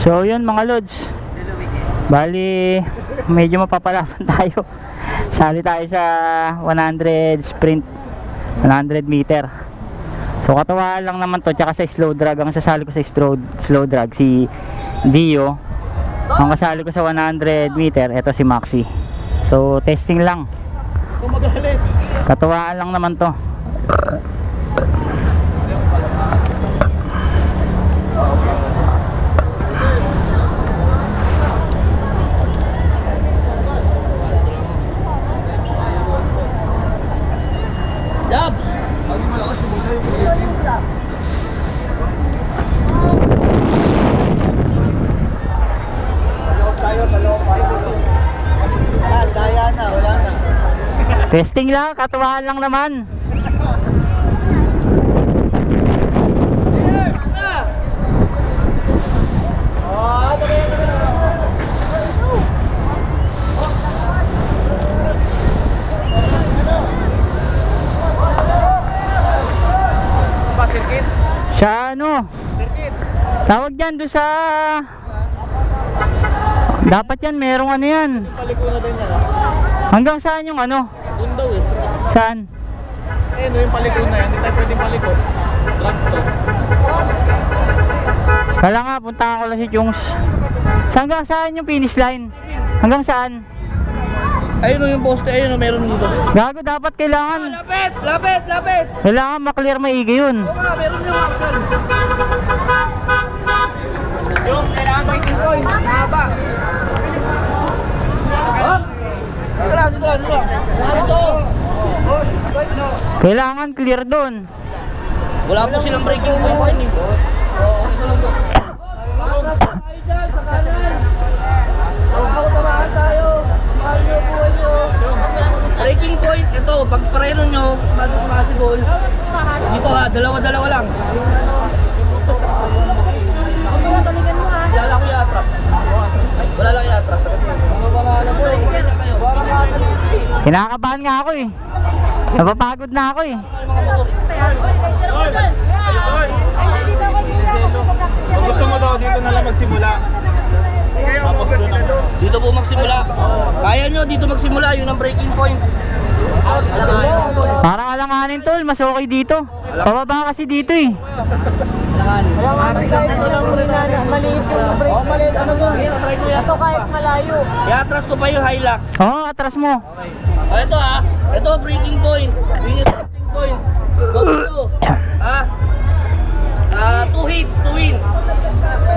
So yun mga lods, bali medyo mapapalaban tayo. Sali tayo sa 100 sprint, 100 meter. So katuwaan lang naman to, tsaka sa slow drag. Ang sasali ko sa slow drag si Dio. Ang kasali ko sa 100 meter, eto si Maxi. So testing lang, katuwaan lang naman to. Testing lang, katuwaan lang naman. Sa ano? Tawag dyan doon sa... Dapat yan, merong ano yan. Hanggang saan yung ano? Doon daw eh. Saan? Eh, no, yung paliko na yan. Hindi tayo pwedeng paliko. Drag to. Kala nga, punta ako lang si Jungs. Hanggang saan yung finish line? Hanggang saan? Ayun o yung poste. Ayun o, meron dito. Gago, dapat kailangan. Lapit! Lapit! Lapit! Kailangan maklear maigi yun. Oo nga, meron yung option. Yung, kailangan waiting point. Mahaba. Dito lang, dito lang, dito lang. Dito. Kailangan clear doon. Wala po silang breaking point din eh. Oo, ito lang po. Tayo dyan, sa kanan. Ako tamaan tayo. Mahal nyo buhay nyo. Breaking point, ito, pag pareno nyo, bago possible. Dito ha, dalawa-dalawa lang. Wala lang yung atras. Wala lang yung atras. Kinakabahan nga ako eh. Napapagod na ako eh. Kung gusto mo daw, dito na lang magsimula. Tapos doon ako. Dito po magsimula. Kaya nyo, dito magsimula. Yun ang breaking point. Parang alanganin tol, mas okay dito. Pababa kasi dito eh. Maliit yung break. Oh, maliit. Ano mo? Ito kahit malayo. I-atras ko pa yung Hilux. Oo, atras mo. Oh, ito ha. Ito breaking point. Winning starting point. Go to. Ha? 2 hits to win.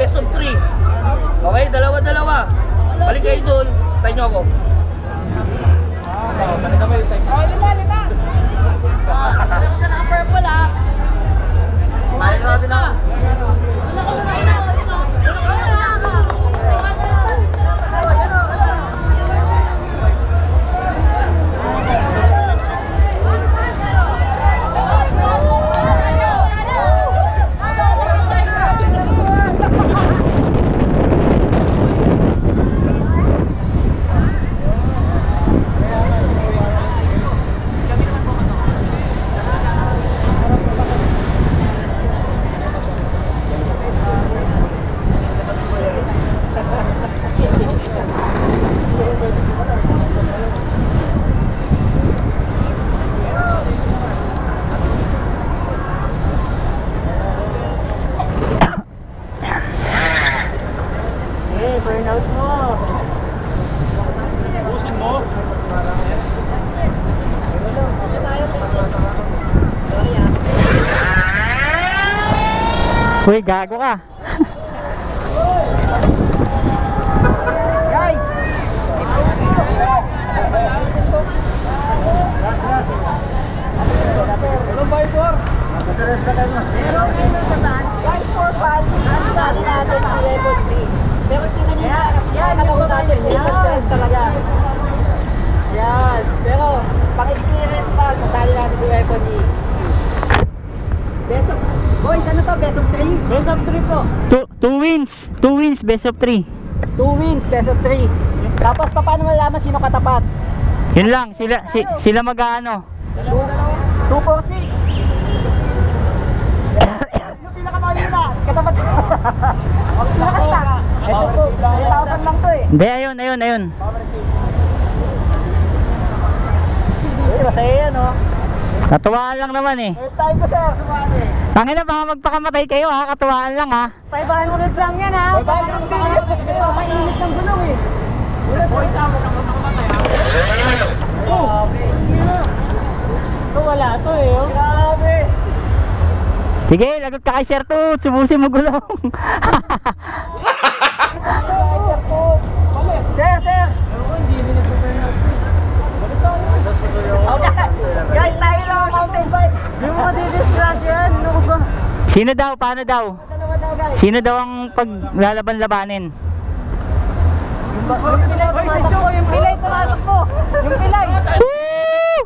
Best of 3. Okay, dalawa-dalawa. Balik kayo doon. Tayo nyo ako. Balik kayo. Oh, lima. Ano ka na purple ha? Balik natin ako. Burnout mo. Pusin mo. Uy, gago ka. Guys! Anong buy for? Meron ngayon sa band. Guys, for fun, ang dali natin si Level 3. Pero tingnan nyo na, alam mo natin kung stress talaga. Yan. Pero, pang-experience pa, sasali natin si Level 3. Best of... Boys, ano to? Best of 3? Best of 3 po. 2 wins. 2 wins, best of 3. 2 wins, best of 3. Tapos, paano malaman sino katapat? Yun lang, sila mag-ano. 2, 4, 6. Yung pinakamahina, Ito po, 3,000 lang to eh. Hindi, ayun. Masaya yan oh. Katuwaan lang naman eh. First time ko sir, sumali. Tangina, baka magpakamatay kayo ha, katuwaan lang ha. 500 lang yan ha. 500 din yan. Ito, mainit ng gulong eh. Boys, ako ka makamatay ha. Ito wala to eh oh. Grabe. Sige, lagot ka kay Sir Toots, subusin mo gulong. Sir, sir. Okay, guys, tayo lang ang mountain bike. Hindi mo madidistract yan. Ano ba? Sino daw, paano daw? Dalawa daw guys. Sino daw ang paglalaban-labanin? Yung pilay tumatakbo, yung pilay tumatakbo. Yung pilay. Woo!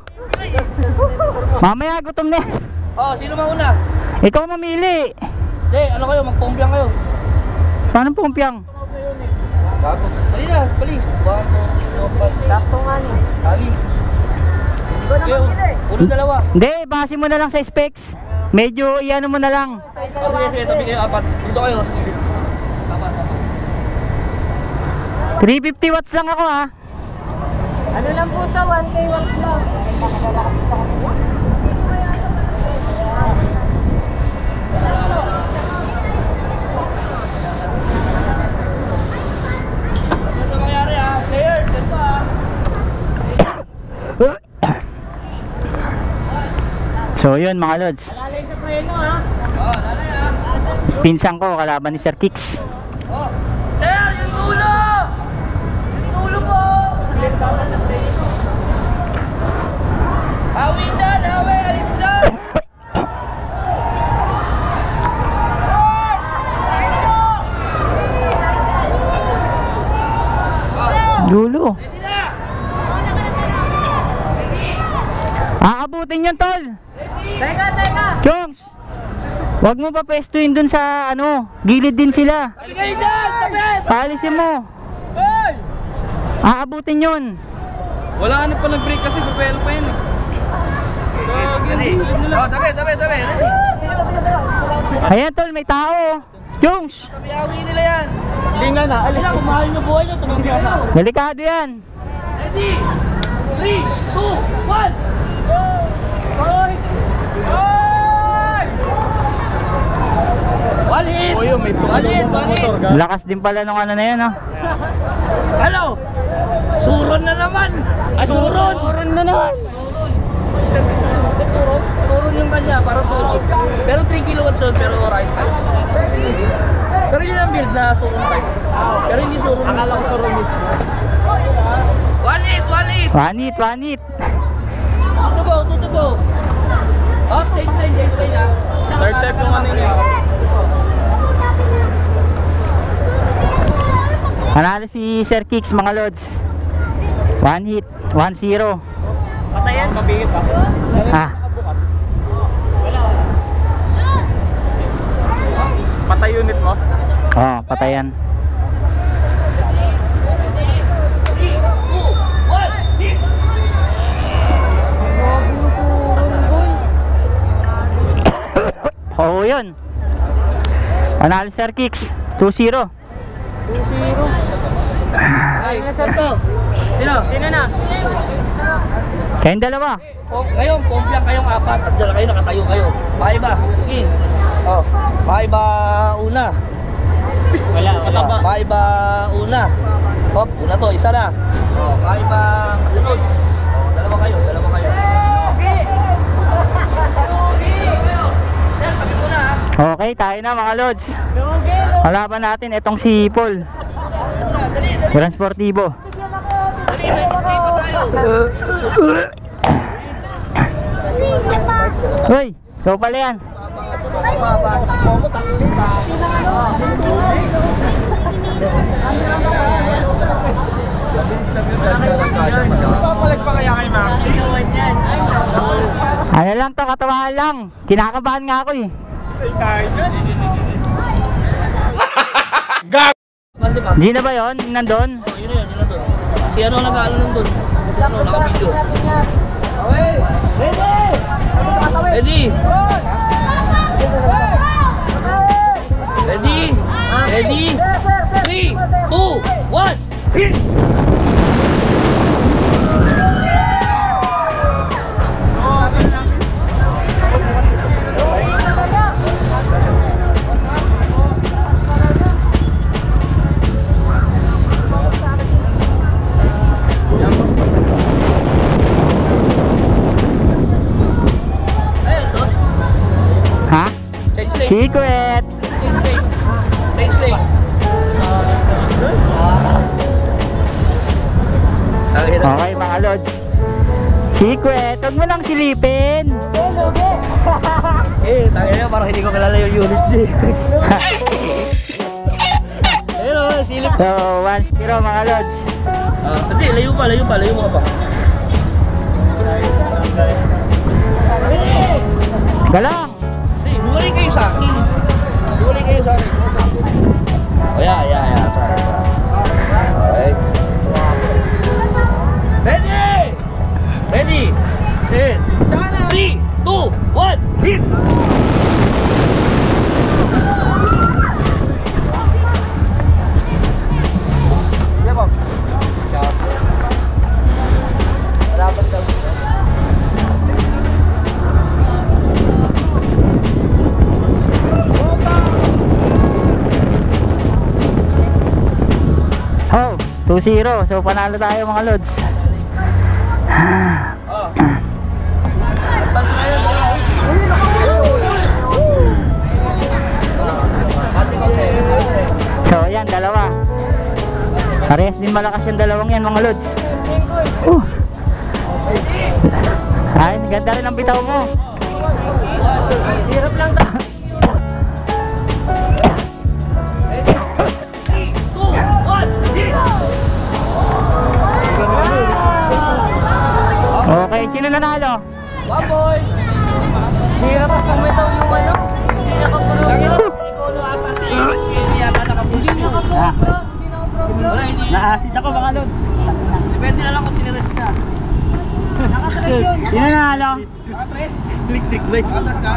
Mamaya gutom na. Oh, sino mauna? Ikaw mamili. Hindi, ano kayo? Magpompiang kayo. Paano pumpiang? Dali na, please. 1, 2, 3, 4, 5, 6. Sakto nga ni. Dali. Ikaw na mamili. Ulo dalawa. Hindi, base mo na lang sa specs. Medyo iano mo na lang. Sige, tabi kayo 4. Dito kayo. Sige. Apat. 350 watts lang ako ha. Ano lang po ito? 1K watts lang. Ano mangyari ha? Players, ito ha. So yun mga lods. Lalay sa preno ha. Oh, lalay ha. Pinsan ko kalaban ni Sir Kicks. Oh. Sir, yung ulo! Yung ulo po! Hawi dyan, hawi! Alis dyan! Lulo. Ready na! Aabutin yun tol. Teka! Chongs. Wag mo pa pwestuin dun sa ano, gilid din sila. Tabi kayo dyan! Tabi! Paalisin mo. Hey! Aabutin yun. Wala na pa nag-break kasi papel pa yun eh. Ready? Oh, tabi! Ready? Ayan tol, may tao. Chongs. Tabi, hawi nila yan! Hindi nga na, alis. Kung mahal nyo buhay nyo, tumabi na. Delikado yan. Ready? 3, 2, 1! One hit! One hit! Lakas din pala nung ano na yan ha. Ano? Suron na naman! Suron! Suron na naman! Suron yung kanya, parang suron. Pero 3 kilowatts yun, pero rice type. Sarili ng build na suron type. Pero hindi suron. Akala ko suron mismo. One hit! Wanit. Two to go! Up, change lane ha. Third type yung ano yun. Panalo si Sir Kicks mga lods. 1 hit, 1-0. Patayan. Mabigit pa. Ah, Patay unit mo. oh, patayan. 3, 2, 1, hit! Oo yun. Panalo Sir Kicks, 2-0. Ay, Sino? Sino na? Kayong dalawa. Ngayon, pompiang kayong 4 at dyan kayo, nakatayo kayo. Paiba, sige. Oh, paiba una. Wala ba? Paiba una. Hop, una to, isa na. Oh, paiba kasunod. Oh, dalawa kayo. Sir, sabi mo na ha. Okay, tayo na mga lods. Kalaban natin itong si Paul. Dali. Transportibo. Dali, may escape pa tayo. Hoy, ikaw pala yan. Papalag pa kaya kay Ma'am? Ano lang to, katawahan lang. Kinakabahan nga ako eh. Ay, kahit yun. Bandi ba? Gina ba yun? Nandun? Oh, yun na doon. Si ano nag-aalo nandun? Ano, naka-video. Ready? Ready? 3, hit! Ha? Change lane. Secret! Change lane. Change lane. Okay mga lods. Secret! Huwag mo lang silipin! Tangin na, parang hindi ko kilala yung unit niya. Ayun o, silip. So, 1-0 mga lods. Hindi, layo mo ka pa. Galang! Hindi, bumalik kayo sa akin. Oh, yeah. Sorry. Okay. Ready? 10, 3, 2, 1, hit! Oh, 2-0. So, panalo tayo mga lods. So, ayan, dalawa. Parehas din malakas yung dalawang yan mga lods. Ay, ganda rin ang bitaw mo. Hirap lang tayo. Okay, sino nanalo? One boy! Hirap ang kumitaw yung ano. Hindi na kapulo. Nicolo ata si yata nakapulo. Ah, Wala, hindi. naasid ako mga lods. Depende na lang kung tinirest ka. Sino nanalo? Nakatres? Click, wait. Nakatres ka?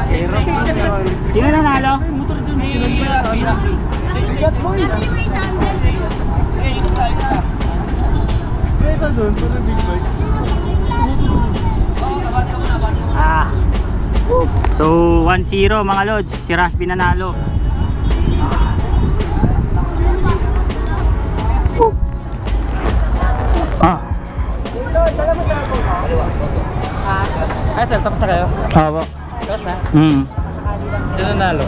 Sino nanalo? Bigat mo yun. Eh, ikot ka. Kaya doon, para big bike. Oo, nabati ako. Ah. So 1-0 mga lods, si Rasby nanalo. Ah. Ay, sir, tapos na kayo? Opo. Tapos na? Sino nanalo?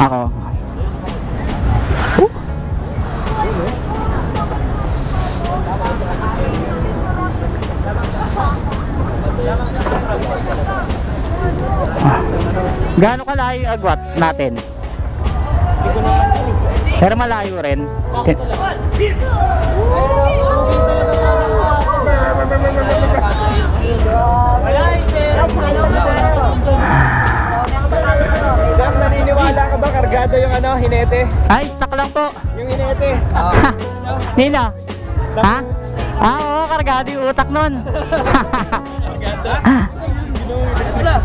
Ako. Gaano kalayo yung agwat natin? Pero malayo rin. Jam, naniniwala ka ba kargado yung ano, hinete? Ay, stuck lang po. Yung hinete. Nino? Ha? Ah, oo, kargado yung utak nun. Ito na.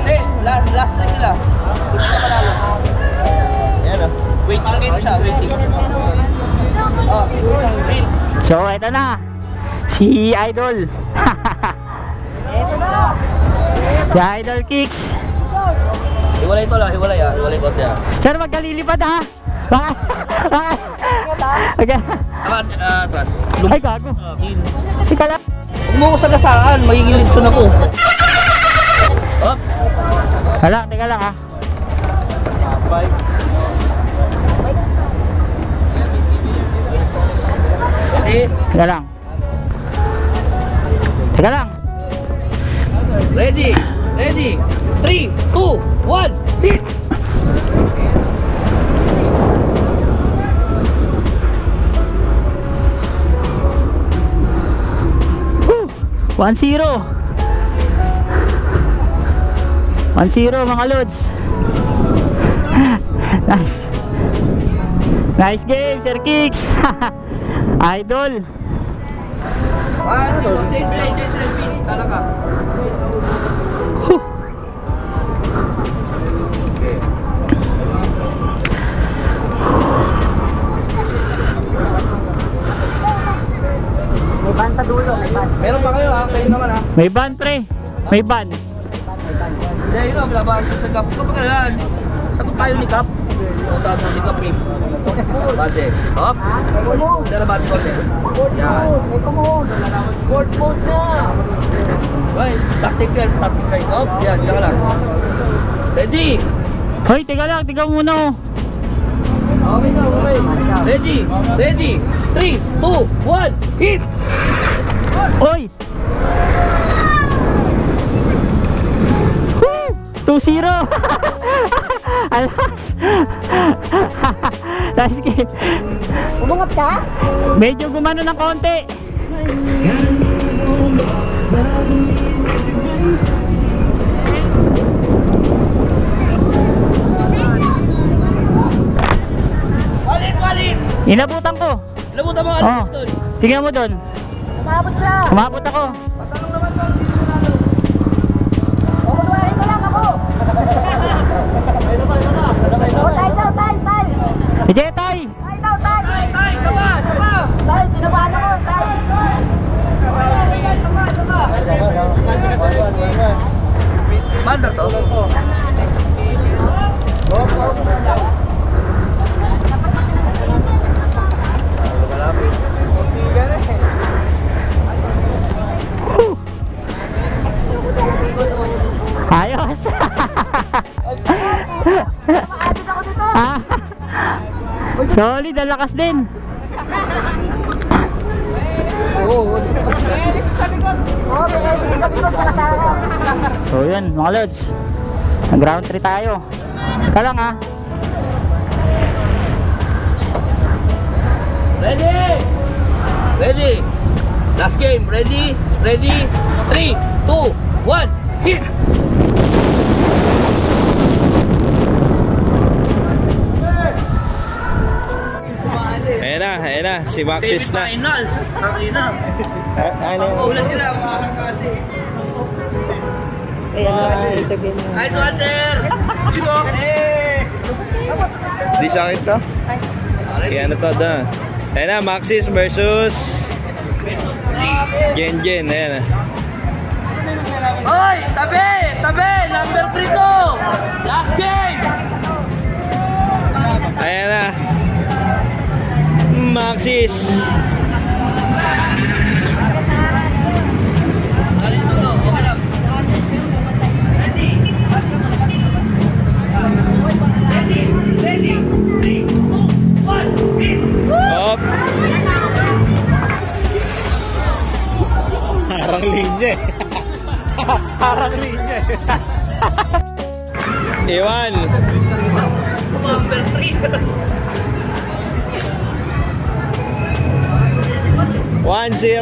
Hindi, last trick sila. Hindi na panalo. Ayan o. Waiting game siya, waiting. Oh, green. So, eto na. Si Idol. Si Idol Kicks. Hiwalay ito lang, hiwalay ko siya. Sir, magkalilipad ha. Okay. Atras. Ay, gago. Tika lang. Huwag mo ko sagasaan, magiging lipson ako. Up. Hala, teka lang ha. Ready? Teka lang. Teka lang. Ready? 3, 2, 1, hit! 1-0. 1-0 mga lods. Nice. Nice game, Sir Kicks. Idol. Change lane, pin. Tala ka. May ban, pre. May ban. Hindi, yun ang laban sa Kap. Kapag kailan, sagot tayo ni Kap. O, tago ni Kap eh. Bate. Hop. Tara bate ko. Yan. Court mode na. Right, tactic yan, tactic side. Hop, yan, dila ka lang. Ready? Hoy, teka lang, tiga muna oh. Okay na, okay. Ready? Ready? 3, 2, 1, hit! Oy! Woo! 2-0! Alas! Nice game. Umungat ka? Medyo gumano ng konti. Walit! Inabutan ko. Inabutan mo, Oh, doon. tingnan mo doon. Umabot siya. Kumabot ako. Patanong naman doon. Umuduwain ko lang ako. O, tay daw, tay. Sige, tay. Tay daw, tay. Tay, sama! Tay, tinabahan ako, tay. Banda to? Ayos. Maadit ako dito. Ah. Solid, ang lakas din. Oh, may edit sa likod sa So yun mga lods, nag ground 3 tayo. Kalang ha. Ready? Last game. Ready? 3, 2, 1, hit! Ayan na, si Maxis na. Semi-finals. Ang ina. Ano? Ulan sila mga kakati. Nice one, sir! Sino? Di sa akin to? Kaya ano to da? Ayan na, Maxis versus Gen. Ayan na. Hoy! Tabi! Number 3 to! Last game! Ayan na. Maxis. Up. Harang linya eh. Harang linya eh. Iwan. Number 3. 1-0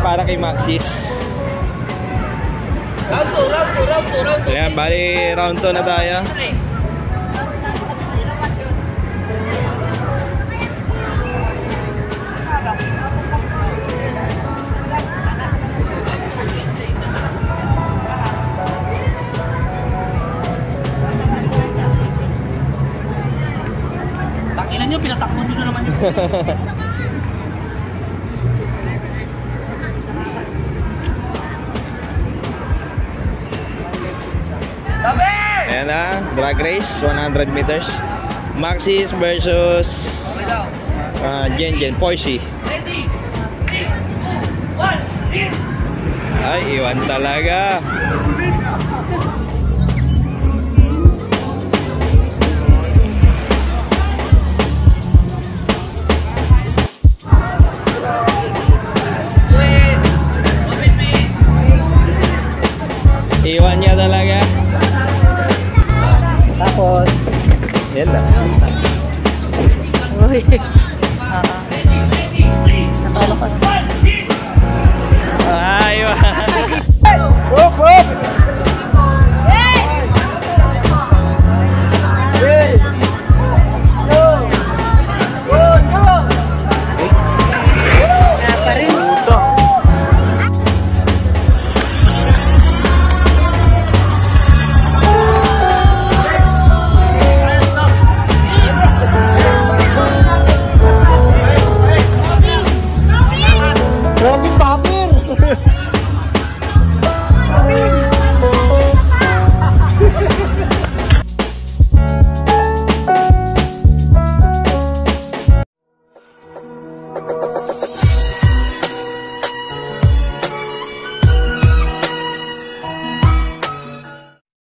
para kay Maxis. Round 2. Ayan, bali round 2 na tayo. Takinan nyo, pinatakbo nyo na naman yun. Tabi! Ayan na, drag race, 100 meters. Maxis versus Gen, Poissy. Ready? 3, 2, 1, hit! Ay, iwan talaga. Iwan niya talaga. Tapos Yan na. uy. Natalo ka na. Iwan. Robin Papir!